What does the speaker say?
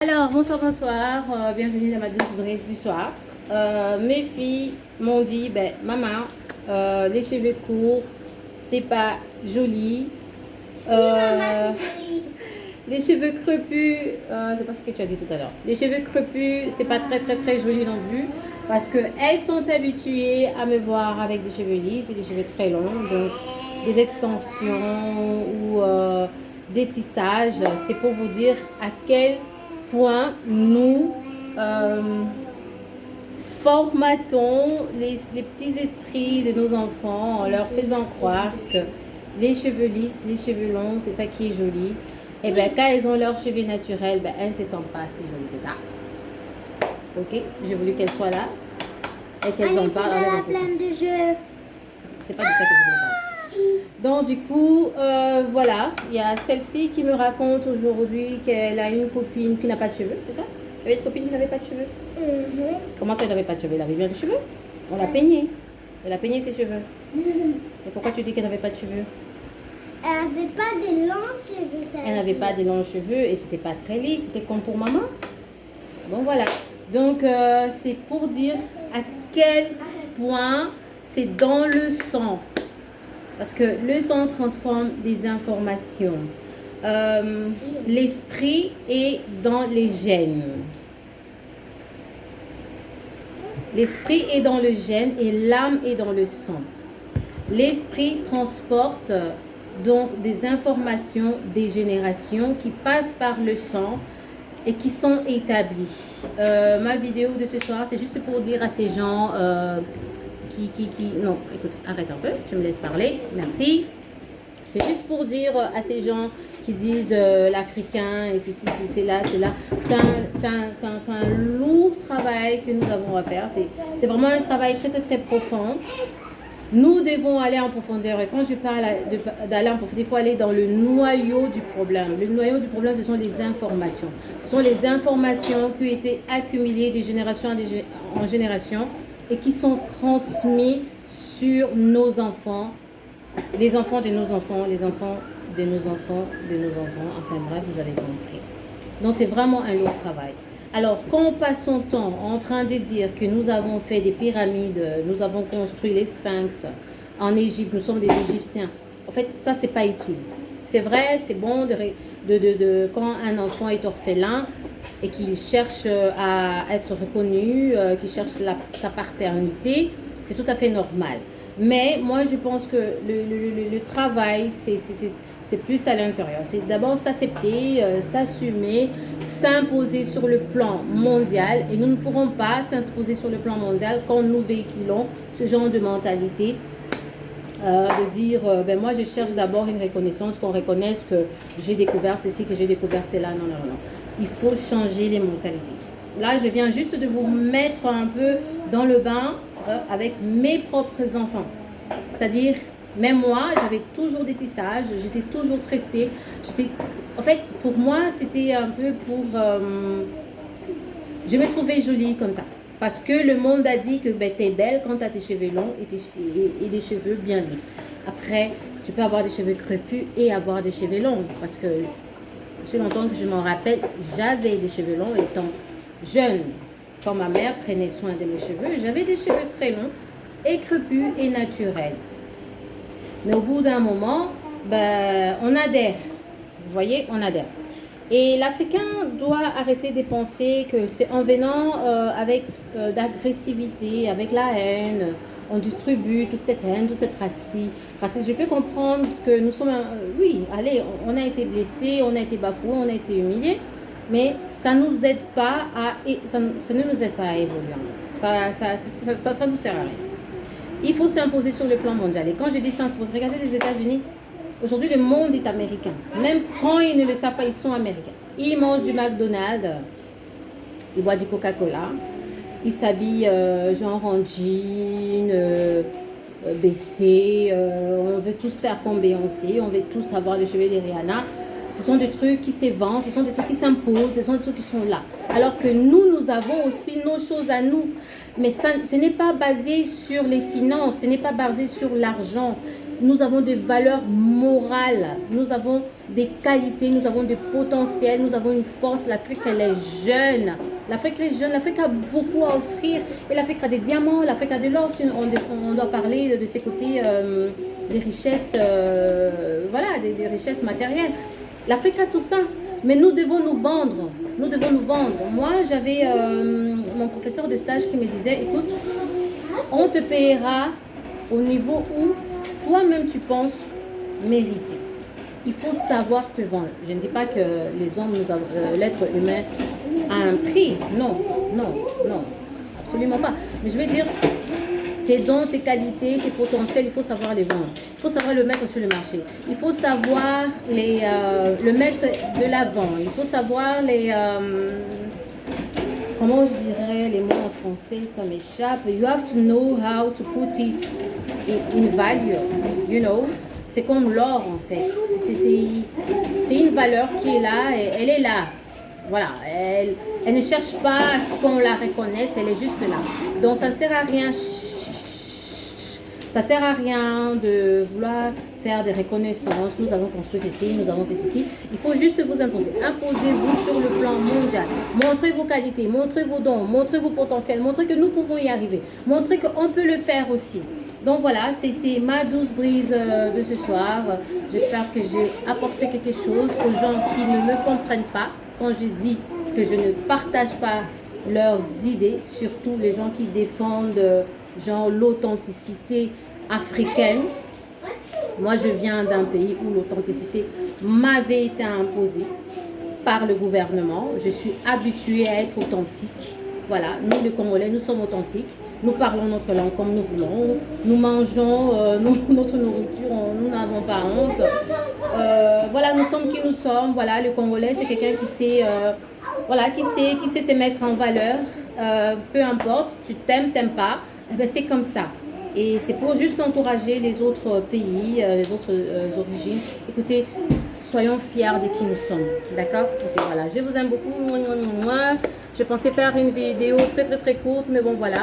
Alors, bonsoir, bonsoir, bienvenue dans ma douce brise du soir. Mes filles m'ont dit, ben, maman, les cheveux courts, c'est pas joli. Si, maman, Euh, c'est joli. les cheveux crepus, c'est pas ce que tu as dit tout à l'heure. Les cheveux crepus, c'est pas très joli non plus. Parce qu'elles sont habituées à me voir avec des cheveux lisses et des cheveux très longs. Donc, des extensions ou des tissages, c'est pour vous dire à quel point nous formatons les petits esprits de nos enfants en leur faisant croire que les cheveux lisses, les cheveux longs, c'est ça qui est joli. Et bien, quand elles ont leurs cheveux naturels, ben, elles ne se sentent pas si jolies que ça. Ok, j'ai voulu qu'elles soient là et qu'elles en parlent avec la un peu. pleine de jeux. C'est pas de ça que je voulais parler. Donc du coup, voilà, il y a celle-ci qui me raconte aujourd'hui qu'elle a une copine qui n'a pas de cheveux, c'est ça? Elle avait une copine qui n'avait pas de cheveux. Comment ça, elle n'avait pas de cheveux? Elle avait bien des cheveux. On l'a peignée. Elle a peigné ses cheveux. Et pourquoi tu dis qu'elle n'avait pas de cheveux? Elle n'avait pas de longs cheveux. Elle n'avait pas de longs cheveux et c'était pas très lisse, c'était comme pour maman. Bon voilà. Donc c'est pour dire à quel point c'est dans le sang. Parce que le sang transforme des informations. L'esprit est dans les gènes. L'esprit est dans le gène et l'âme est dans le sang. L'esprit transporte donc des informations des générations qui passent par le sang et qui sont établies. Ma vidéo de ce soir, c'est juste pour dire à ces gens non, écoute, arrête un peu, tu me laisses parler, merci. C'est juste pour dire à ces gens qui disent l'Africain, et c'est là, c'est là. C'est un lourd travail que nous avons à faire. C'est vraiment un travail très profond. Nous devons aller en profondeur. Et quand je parle d'aller en profondeur, il faut aller dans le noyau du problème. Le noyau du problème, ce sont les informations. Ce sont les informations qui ont été accumulées de génération en génération et qui sont transmises sur nos enfants, les enfants de nos enfants, les enfants de nos enfants, de nos enfants. Enfin bref, vous avez compris. Donc c'est vraiment un lourd travail. Alors, quand on passe son temps en train de dire que nous avons fait des pyramides, nous avons construit les sphinx en Égypte, nous sommes des Égyptiens, en fait, ça, c'est pas utile. C'est vrai, c'est bon quand un enfant est orphelin et qu'il cherche à être reconnu, qu'il cherche sa paternité, c'est tout à fait normal. Mais moi, je pense que le travail, c'est plus à l'intérieur. C'est d'abord s'accepter, s'assumer, s'imposer sur le plan mondial. Et nous ne pourrons pas s'imposer sur le plan mondial quand nous véhiculons ce genre de mentalité. De dire, ben moi je cherche d'abord une reconnaissance, qu'on reconnaisse que j'ai découvert ceci, que j'ai découvert cela. Non. Il faut changer les mentalités. Là, je viens juste de vous mettre un peu dans le bain avec mes propres enfants. C'est-à-dire, même moi, j'avais toujours des tissages, j'étais toujours tressée. En fait, pour moi, c'était un peu pour... je me trouvais jolie comme ça. Parce que le monde a dit que ben, tu es belle quand tu as tes cheveux longs et des cheveux bien lisses. Après, tu peux avoir des cheveux crépus et avoir des cheveux longs. Parce que, aussi longtemps que je m'en rappelle, j'avais des cheveux longs étant jeune. Quand ma mère prenait soin de mes cheveux, j'avais des cheveux très longs et crépus et naturels. Mais au bout d'un moment, ben, on adhère. Vous voyez, on adhère. Et l'Africain doit arrêter de penser que c'est en venant avec d'agressivité, avec la haine, on distribue toute cette haine, toute cette racisme. Je peux comprendre que nous sommes... oui, allez, on a été blessés, on a été bafoués, on a été humiliés, mais ça ne nous aide pas à évoluer. Ça nous sert à rien. Il faut s'imposer sur le plan mondial. Et quand je dis s'imposer, regardez les États-Unis. Aujourd'hui, le monde est américain. Même quand ils ne le savent pas, ils sont américains. Ils mangent du McDonald's, ils boivent du Coca-Cola, ils s'habillent genre en jean, baissé. On veut tous faire comme Beyoncé, on veut tous avoir les cheveux de Rihanna. Ce sont des trucs qui s'évendent, ce sont des trucs qui s'imposent, ce sont des trucs qui sont là. Alors que nous avons aussi nos choses à nous. Mais ça, ce n'est pas basé sur les finances, ce n'est pas basé sur l'argent. Nous avons des valeurs morales, nous avons des qualités, nous avons des potentiels, nous avons une force. L'Afrique, elle est jeune. L'Afrique est jeune, l'Afrique a beaucoup à offrir. Et l'Afrique a des diamants, l'Afrique a de l'or. On doit parler de ses côtés, des richesses, voilà, des richesses matérielles. L'Afrique a tout ça. Mais nous devons nous vendre. Nous devons nous vendre. Moi, j'avais mon professeur de stage qui me disait, écoute, on te paiera au niveau où toi-même tu penses mériter. Il faut savoir te vendre. Je ne dis pas que les hommes, l'être humain a un prix. Non, non, non, absolument pas. Mais je veux dire, tes dons, tes qualités, tes potentiels, il faut savoir les vendre. Il faut savoir le mettre sur le marché. Il faut savoir le mettre de l'avant. Il faut savoir comment je dirais les mots en français, ça m'échappe. You have to know how to put it in value, you know. C'est comme l'or en fait. C'est une valeur qui est là, et elle est là. Voilà, elle ne cherche pas à ce qu'on la reconnaisse, elle est juste là. Donc ça ne sert à rien. Ça sert à rien de vouloir faire des reconnaissances. Nous avons construit ceci, nous avons fait ceci. Il faut juste vous imposer. Imposez-vous sur le plan mondial. Montrez vos qualités, montrez vos dons, montrez vos potentiels, montrez que nous pouvons y arriver. Montrez qu'on peut le faire aussi. Donc voilà, c'était ma douce brise de ce soir. J'espère que j'ai apporté quelque chose aux gens qui ne me comprennent pas quand je dis que je ne partage pas leurs idées, surtout les gens qui défendent genre l'authenticité africaine. Moi, je viens d'un pays où l'authenticité m'avait été imposée par le gouvernement. Je suis habituée à être authentique. Voilà, nous les Congolais, nous sommes authentiques. Nous parlons notre langue comme nous voulons. Nous mangeons notre nourriture, nous n'avons pas honte. Voilà, nous sommes qui nous sommes. Voilà, le Congolais, c'est quelqu'un qui sait, voilà, qui sait se mettre en valeur. Peu importe, tu t'aimes, t'aimes pas, eh ben, c'est comme ça. Et c'est pour juste encourager les autres pays, les autres origines. Écoutez, soyons fiers de qui nous sommes. D'accord? Ok, voilà. Je vous aime beaucoup. Je pensais faire une vidéo très très très courte, mais bon voilà.